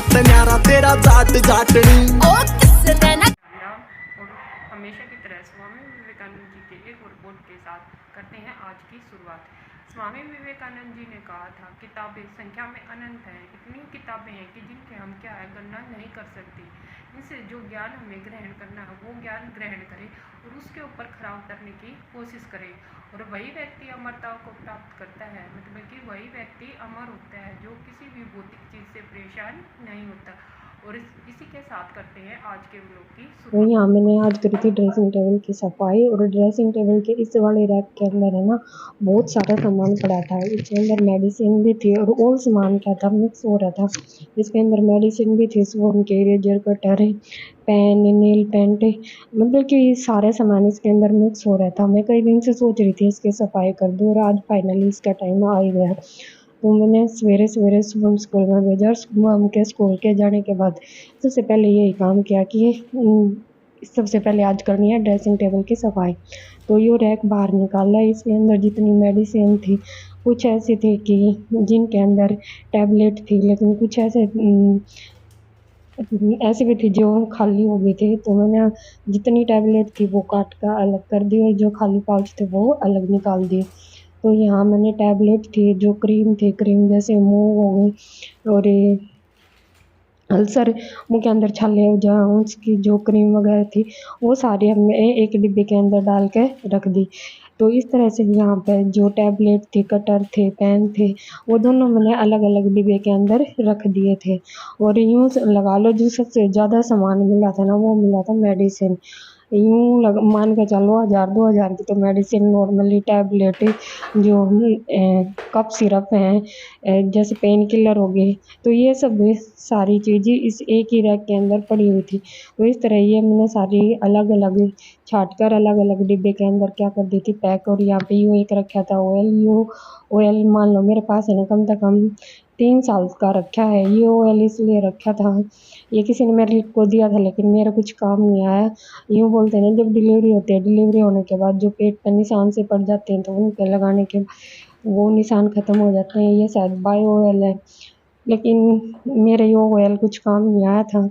ते न्यारा तेरा जाट जाटनी। और हमेशा की तरह स्वामी विवेकानंद जी के एक रिपोर्ट के साथ करते हैं आज की शुरुआत। स्वामी विवेकानंद जी ने कहा था, किताबें संख्या में अनंत हैं। इतनी किताबें हैं कि जिनके हम क्या है गणना नहीं कर सकती। इनसे जो ज्ञान हमें ग्रहण करना है वो ज्ञान ग्रहण करें और उसके ऊपर खरा उतरने की कोशिश करें। और वही व्यक्ति अमरता को प्राप्त करता है, मतलब कि वही व्यक्ति अमर होता है जो किसी भी भौतिक चीज़ से परेशान नहीं होता। और इसी के साथ करते हैं आज के व्लॉग की तो यहाँ मैंने आज करी थी ड्रेसिंग टेबल की सफाई। और ड्रेसिंग टेबल के इस वाले रैक के अंदर है ना बहुत सारा सामान पड़ा था। इसके अंदर मेडिसिन भी थी और सामान क्या था मिक्स हो रहा था। इसके अंदर मेडिसिन भी थी, फोन के eraser, cutter, pen, nail paint, मतलब कि सारे सामान इसके अंदर मिक्स हो रहा था। मैं कई दिन से सोच रही थी इसकी सफाई कर दूँ और आज फाइनली इसका टाइम आ ही गया। तो मैंने सवेरे सवेरे सुबह स्कूल में भेजा और सुबह उनके स्कूल के जाने के बाद सबसे पहले यही काम किया कि सबसे पहले आज करनी है ड्रेसिंग टेबल की सफाई। तो ये रैक बाहर निकाला। इसके अंदर जितनी मेडिसिन थी कुछ ऐसी थी कि जिनके अंदर टैबलेट थी, लेकिन कुछ ऐसे भी थी जो खाली हो गई थी। तो मैंने जितनी टैबलेट थी वो काट कर अलग कर दी और जो खाली पाउच थे वो अलग निकाल दिए। तो यहाँ मैंने टैबलेट थी, जो क्रीम थी, क्रीम जैसे मुँह हो गई और ये अल्सर मुँह के अंदर छाले हो जाए उसकी जो क्रीम वगैरह थी वो सारी हमने एक डिब्बे के अंदर डाल के रख दी। तो इस तरह से यहाँ पे जो टैबलेट थी, कटर थे, पेन थे, वो दोनों मैंने अलग अलग डिब्बे के अंदर रख दिए थे। और यूँ लगा लो जो सबसे ज़्यादा सामान मिला था ना वो मिला था मेडिसिन। यूँ मान के चलो 1000-2000 की तो मेडिसिन नॉर्मली टैबलेट जो कफ सिरप हैं जैसे पेन किलर हो गए, तो ये सब सारी चीज़ें इस एक ही रैक के अंदर पड़ी हुई थी। तो इस तरह ये मैंने सारी अलग अलग छाट कर अलग अलग डिब्बे के अंदर क्या कर दी थी पैक। और यहाँ पे यूँ एक रखा था ऑयल। यू ऑयल मान लो मेरे पास है ना कम से कम 3 साल का रखा है। ये ऑयल इसलिए रखा था, ये किसी ने मेरे को दिया था लेकिन मेरा कुछ काम नहीं आया। यूँ बोलते हैं ना जब डिलीवरी होती है, डिलीवरी होने के बाद जो पेट पर निशान से पड़ जाते हैं तो उन पे लगाने के वो निशान ख़त्म हो जाते हैं। ये शायद बायो ऑयल है, लेकिन मेरे ये ऑयल कुछ काम नहीं आया था।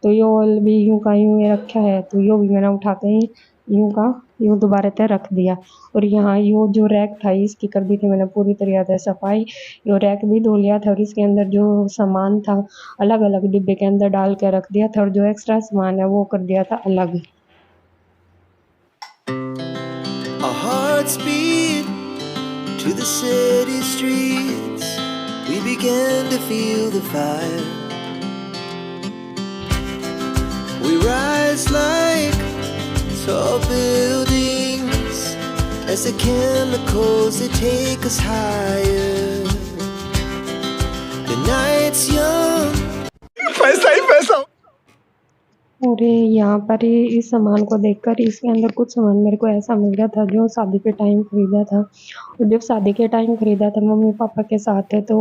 तो ये ऑयल भी यूँ का यूँ ये रखा है, तो ये भी मैंने उठा के यूँ का यूँ दोबारा से रख दिया। और यहाँ ये जो रैक था इसकी कर दी थी मैंने पूरी तरह से सफाई। ये रैक भी धो लिया था और इसके अंदर जो सामान था अलग अलग डिब्बे के अंदर डाल के रख दिया था और जो एक्स्ट्रा सामान है वो कर दिया था अलग। Our hearts beat to the city streets. We began to feel the fire. We rise like tall buildings as the chemicals they take us higher. The night's young. पैसा ही पैसा। और यहाँ पर इस सामान को देखकर इसके अंदर कुछ सामान मेरे को ऐसा मिल गया था जो शादी के टाइम ख़रीदा था। और जब शादी के टाइम ख़रीदा था मम्मी पापा के साथ है तो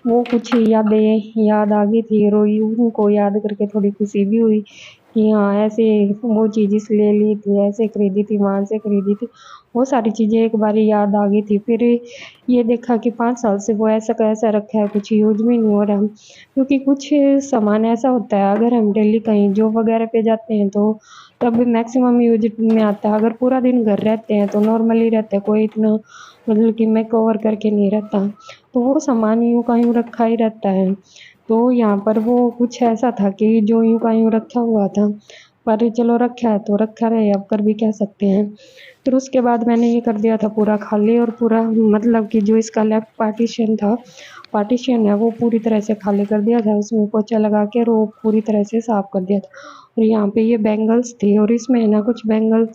वो कुछ यादें याद आ गई थी। रोई, उनको याद करके थोड़ी खुशी भी हुई कि हाँ ऐसे वो चीज़ ले ली थी, ऐसे ख़रीदी थी, वहाँ से ख़रीदी थी। वो सारी चीज़ें एक बार याद आ गई थी। फिर ये देखा कि 5 साल से वो ऐसा का ऐसा रखा है, कुछ यूज भी नहीं हो रहा। क्योंकि कुछ सामान ऐसा होता है अगर हम डेली कहीं जॉब वगैरह पे जाते हैं तो तब मैक्सिमम यूज में आता है। अगर पूरा दिन घर रहते हैं तो नॉर्मली रहता है, कोई इतना मतलब कि मेकओवर करके नहीं रहता। तो वो सामान यूँ का यूँ रखा ही रहता है। तो यहाँ पर वो कुछ ऐसा था कि जो यूँ का यूँ रखा हुआ था, पर चलो रखा है तो रखा रहे, अब कर भी क्या सकते हैं। फिर उसके बाद मैंने ये कर दिया था पूरा खाली और पूरा मतलब कि जो इसका लेफ्ट पार्टीशन है वो पूरी तरह से खाली कर दिया था। उसमें पोछा लगा के और वो पूरी तरह से साफ़ कर दिया था। और यहाँ पे ये बैंगल्स थी और इसमें ना कुछ बैंगल्स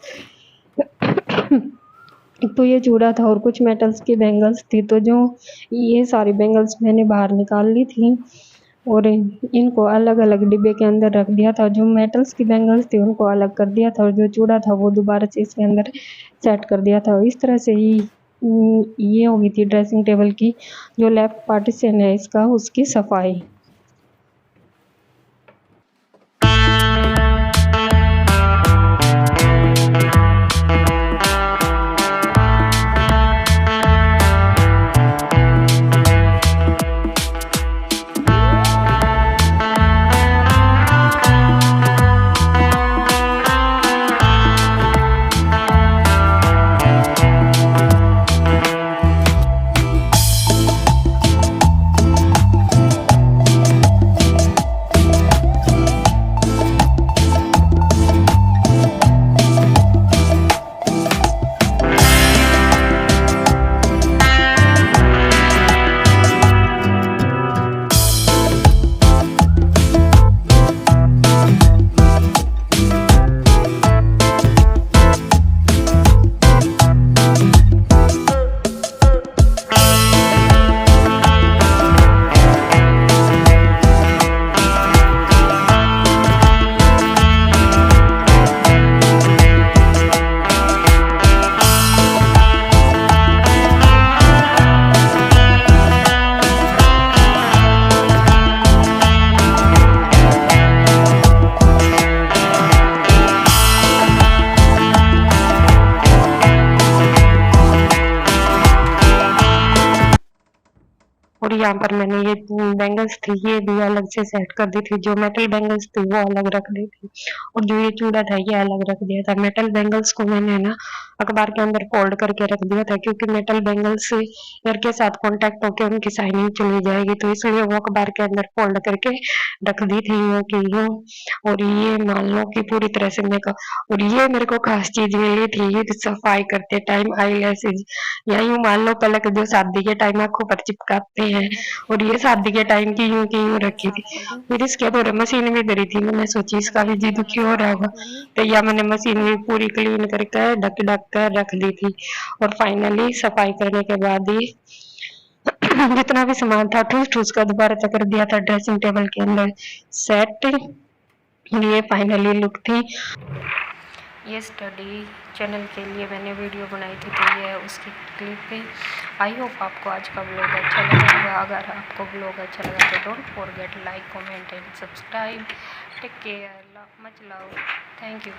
एक तो ये चूड़ा था और कुछ मेटल्स की बैंगल्स थी। तो जो ये सारी बैंगल्स मैंने बाहर निकाल ली थी और इनको अलग अलग डिब्बे के अंदर रख दिया था। जो मेटल्स की बैंगल्स थी उनको अलग कर दिया था और जो चूड़ा था वो दोबारा से इसके अंदर सेट कर दिया था। इस तरह से ही ये हो गई थी ड्रेसिंग टेबल की जो लेफ्ट पार्टीशन है इसका उसकी सफाई। यहाँ पर मैंने ये बैंगल्स थी ये भी अलग से सेट कर दी थी, जो मेटल बैंगल्स थी वो अलग रख दी थी और जो ये चूड़ा था ये अलग रख दिया था। मेटल बैंगल्स को मैंने ना अखबार के अंदर फोल्ड करके रख दिया था, क्योंकि मेटल बैंगल्स से एयर के साथ कांटेक्ट होकर उनकी शाइनिंग चली जाएगी, तो इसलिए वो अखबार के अंदर फोल्ड करके रख दी थी यूं की यूं। और ये मान लो कि पूरी तरह से और ये मेरे को खास चीज मिली थी, ये सफाई करते टाइम आई लैसेज, या यूं मान लो पलक जो शादी के टाइम आंखों पर चिपकाते हैं, और ये शादी के टाइम की यूं रखी थी। फिर इसके बाद मशीन भी धरी थी, मैंने सोची इसका भी जी दुखी हो रहा होगा, तो या मैंने मशीन भी पूरी क्लीन करके ढक ढक कर रख दी थी। और फाइनली सफाई करने के बाद ही जितना भी सामान था ठूस ठूस कर दोबारा से कर दिया था ड्रेसिंग टेबल के अंदर सेट। ये फाइनली लुक थी। ये स्टडी चैनल के लिए मैंने वीडियो बनाई थी, तो ये उसकी क्लिप है। आई होप आपको आज का ब्लॉग अच्छा लगा होगा। अगर आपको ब्लॉग अच्छा लगा तो don't forget like comment and subscribe. Take care, much love, thank you.